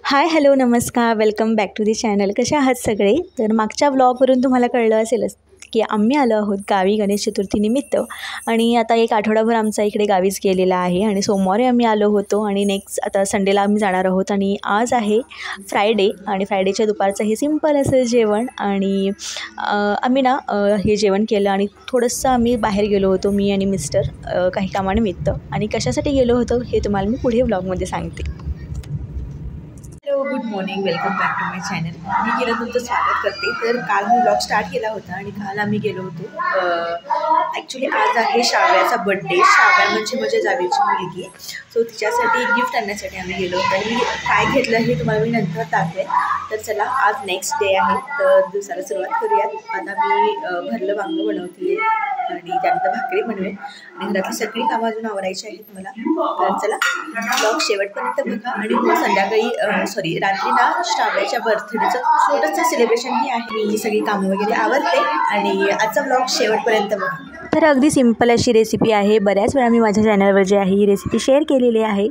हाय hello नमस्कार, welcome back to the channel. कसे आहात सगळे? तर मागच्या व्लॉगवरून तुम्हाला कळलं असेलच की आम्ही आलो आहोत गावी गणेश चतुर्थीनिमित्त. आणि आता एक आठवडाभर आमचा इकडे गावीच गेलेला आहे आणि सोमवारी आम्ही आलो होतो आणि नेक्स्ट आता संडेला आम्ही जाणार आहोत. आणि आज आहे फ्रायडे आणि फ्रायडेच्या दुपारचं हे सिंपल असं जेवण. आणि आम्ही ना हे जेवण केलं आणि थोडंसं आम्ही बाहेर गेलो होतो, मी आणि मिस्टर काही कामानिमित्त. आणि कशासाठी गेलो होतो हे तुम्हाला मी पुढे व्लॉगमध्ये सांगते. Hello, good morning, welcome back to my channel. मी गेलं तुमचं स्वागत करते. तर काल मी ब्लॉग स्टार्ट केला होता आणि काल आम्ही गेलो होतो. ॲक्च्युली आज आहे शाव्याचा बड्डे. शाव्या म्हणजे माझ्या जावेची मुलगी, सो तिच्यासाठी गिफ्ट आणण्यासाठी आम्ही गेलो होतो. आणि मी काय घेतलं हे तुम्हाला मी नंतर दाखवेन. तर चला, आज नेक्स्ट डे आहे तर दिवसाला सुरुवात करूयात. आता मी भरलं वांगं बनवते आणि त्यानंतर भाकरी बनवेन आणि घरातली सगळी कामं अजून आवरायची आहेत मला. तर चला, ब्लॉग शेवटपर्यंत बघा. आणि संध्याकाळी रात्री ना श्राव्याच्या बर्थडेचं छोटंसं सेलिब्रेशन ही आहे. मी सगळी कामं वगैरे आवरते आणि आजचा ब्लॉग शेवटपर्यंत बघा. तर अगदी सिंपल अशी रेसिपी आहे. बऱ्याच वेळा मी माझ्या चॅनलवर जी आहे ही रेसिपी शेअर केलेली आहे.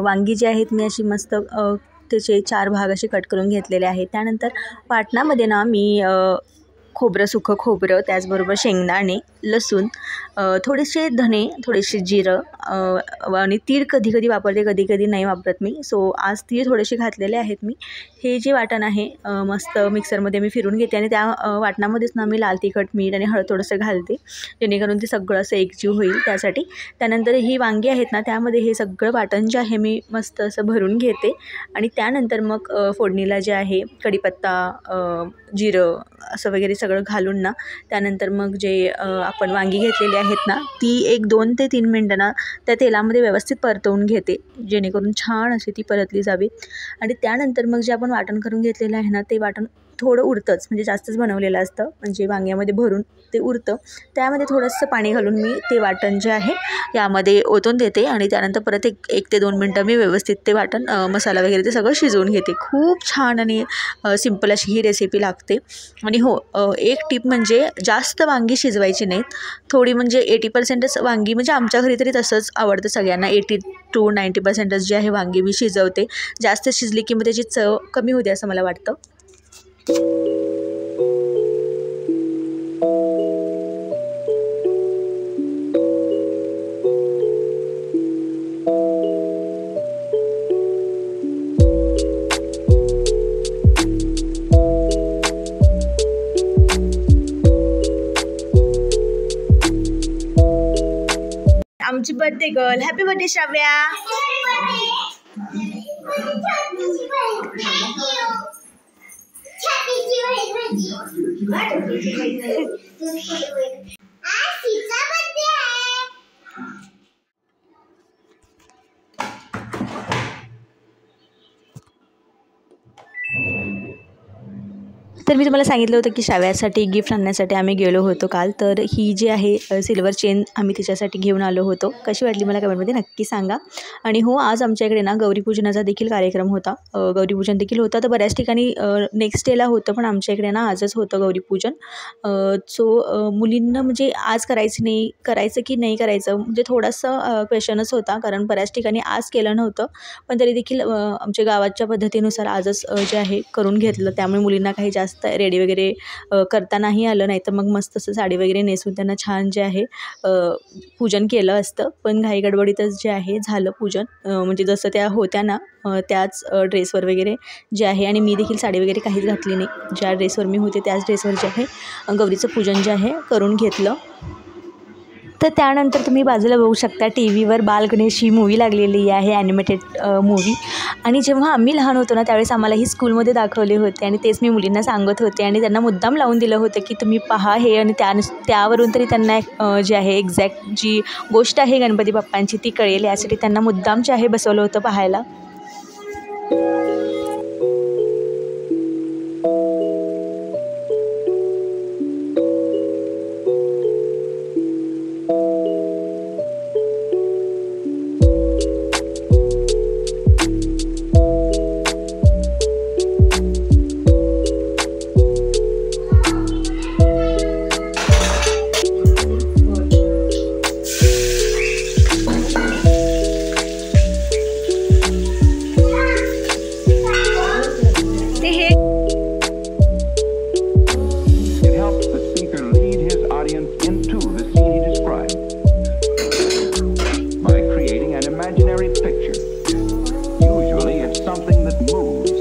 वांगी जी आहेत मी अशी मस्त त्याचे 4 भाग असे कट करून घेतलेले आहेत. त्यानंतर वाटणामध्ये ना मी खोबरं, सुकं खोबरं, त्याचबरोबर शेंगदाणे, लसूण, थोडेसे धणे, थोडेसे जिरं आणि तीळ कधी कधी वापरते, कधी कधी नाही वापरत मी. सो आज तीळ थोडेसे घातलेले आहेत मी. हे जे वाटण आहे मस्त मिक्सरमध्ये मी फिरून घेते आणि त्या वाटणामध्येच ना मी लाल तिखट, मीठ आणि हळद थोडंसं घालते, जेणेकरून ते सगळं असं एकजीव होईल त्यासाठी. त्यानंतर ही वांगी आहेत ना, त्यामध्ये हे सगळं वाटण जे आहे मी मस्त असं भरून घेते. आणि त्यानंतर मग फोडणीला जे आहे कढीपत्ता, जिरं असं वगैरे सगळं घालून ना, त्यानंतर मग जे आपण वांगी घेतलेली आहेत ना, ती एक 2 ते 3 मिनटं ना त्या तेलामध्ये व्यवस्थित परतवून घेते, जेणेकरून छान अशी ती परतली जावी. आणि त्यानंतर मग जे आपण वाटण करून घेतलेलं आहे ना, ते वाटण थोडं उरतंच, म्हणजे जास्तच बनवलेलं असतं, म्हणजे वांग्यामध्ये भरून ते उरतं. त्यामध्ये थोडंसं पाणी घालून मी ते वाटण जे आहे यामध्ये ओतून देते आणि त्यानंतर परत 1 ते 2 मिनटं मी व्यवस्थित ते वाटण मसाला वगैरे ते सगळं शिजवून घेते. खूप छान आणि सिंपल अशी ही रेसिपी लागते. आणि हो, एक टिप म्हणजे जास्त वांगी शिजवायची नाहीत, थोडी म्हणजे 80%च वांगी, म्हणजे आमच्या घरी तरी तसंच आवडतं सगळ्यांना. 80 to 90%च जे आहे वांगी मी शिजवते. जास्त शिजली की मग त्याची चव कमी होते असं मला वाटतं. आमची birthday girl, happy birthday Shravya. तर मी तुम्हाला सांगितलं होतं की शाव्यासाठी गिफ्ट आणण्यासाठी आम्ही गेलो होतो काल. तर ही जी आहे सिल्वर चेन आम्ही तिच्यासाठी घेऊन आलो होतो. कशी वाटली मला कमेंटमध्ये नक्की सांगा. आणि हो, आज आमच्या इकडे ना गौरीपूजनाचा देखील कार्यक्रम होता. गौरीपूजन देखील होतं. तर बऱ्याच ठिकाणी नेक्स्ट डेला होतं, पण आमच्या इकडे ना आजच होतं गौरीपूजन. सो मुलींना म्हणजे आज करायचं की नाही करायचं, म्हणजे थोडासा क्वेश्चनच होता, कारण बऱ्याच ठिकाणी आज केलं नव्हतं, पण तरी देखील आमच्या गावाच्या पद्धतीनुसार आजच जे आहे करून घेतलं. त्यामुळे मुलींना काही जास्त रेडी वगैरे करता नाही आलं, नाही तर मग मस्त असं साडी वगैरे नेसून त्यांना छान जे आहे पूजन केलं असतं. पण घाई गडबडीतच जे आहे झालं पूजन, म्हणजे जसं त्या होत्या ना त्याच ड्रेसवर वगैरे जे आहे. आणि मी देखील साडी वगैरे काहीच घातली नाही, ज्या ड्रेसवर मी होते त्याच ड्रेसवर जे आहे गौरीचं पूजन जे आहे करून घेतलं. तर त्यानंतर तुम्ही बाजूला बघू शकता टी व्हीवर बाल गणेश ही मूवी लागलेली आहे, ॲनिमेटेड मूवी. आणि जेव्हा आम्ही लहान होतो ना, त्यावेळेस आम्हाला ही स्कूलमध्ये दाखवले होते आणि तेच मी मुलींना सांगत होते आणि त्यांना मुद्दाम लावून दिलं होतं की तुम्ही पहा हे. आणि त्यावरून तरी त्यांना जे आहे एक्झॅक्ट जी गोष्ट आहे गणपती बाप्पांची ती कळेल, यासाठी त्यांना मुद्दाम जे आहे बसवलं होतं पाहायला. imaginary picture. Usually it's something that moves.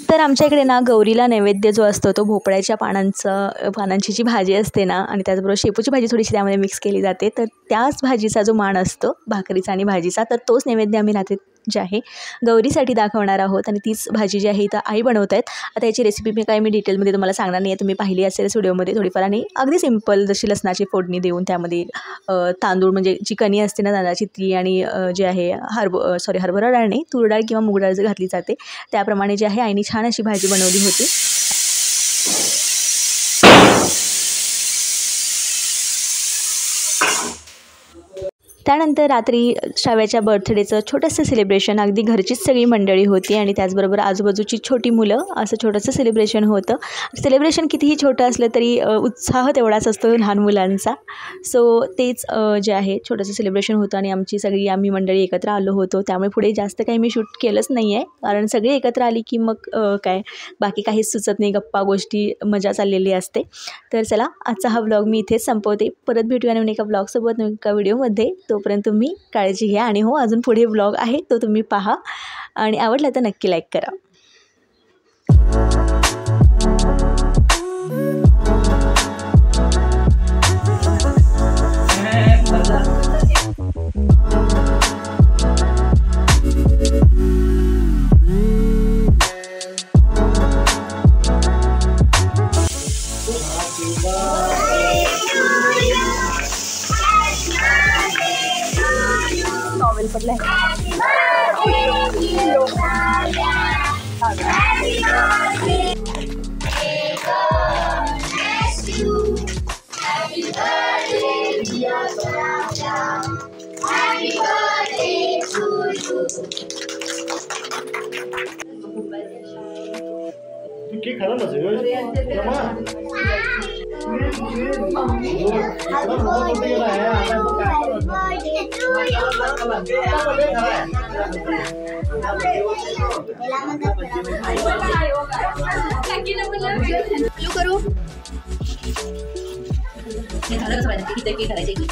तर आमच्या इकडे ना गौरीला नैवेद्य जो असतो तो भोपळ्याच्या पानांची जी भाजी असते ना आणि त्याचबरोबर शेपूची भाजी थोडीशी त्यामध्ये मिक्स केली जाते, तर त्याच भाजीचा जो मान असतो भाकरीचा आणि भाजीचा, तर तोच नैवेद्य आम्ही रात्री जे आहे गौरीसाठी दाखवणार आहोत. आणि तीच भाजी जी आहे इथं आई बनवत आहेत. आता याची रेसिपी मी डिटेलमध्ये तुम्हाला सांगणार नाही आहे, तुम्ही पाहिली असेल व्हिडिओमध्ये थोडीफार. आणि अगदी सिंपल जशी लसणाची फोडणी देऊन त्यामध्ये तांदूळ म्हणजे जी कणी असते ना तांदळाची ती आणि जे आहे हरभरा डाळ नाही, तूर डाळ किंवा मूग डाळ जर घातली जाते त्याप्रमाणे जे आहे आईने छान अशी भाजी बनवली होती. त्यानंतर रात्री श्राव्याच्या बर्थडेचं छोटंसं सेलिब्रेशन, अगदी घरचीच सगळी मंडळी होती आणि त्याचबरोबर आजूबाजूची छोटी मुलं, असं छोटंसं सेलिब्रेशन होतं. सेलिब्रेशन कितीही छोटं असलं तरी उत्साह तेवढाच असतो लहान मुलांचा. सो तेच जे आहे छोटंसं सेलिब्रेशन होतं आणि आम्ही मंडळी एकत्र आलो होतो. त्यामुळे पुढे जास्त काही मी शूट केलंच नाही आहे, कारण सगळी एकत्र आली की मग बाकी काहीच सुचत नाही, गप्पा गोष्टी मजा चाललेली असते. तर चला आजचा हा व्लॉग मी इथेच संपवते. परत भेटूया नवीन एका व्लॉगसोबत, नवीन एका व्हिडिओमध्ये. तोपर्यंत तुम्ही काळजी घ्या आणि हो, अजून पुढे व्लॉग आहे तो तुम्ही पहा आणि आवडला तर नक्की लाईक करा. नॉवेल पडला खरं करू करायचे काय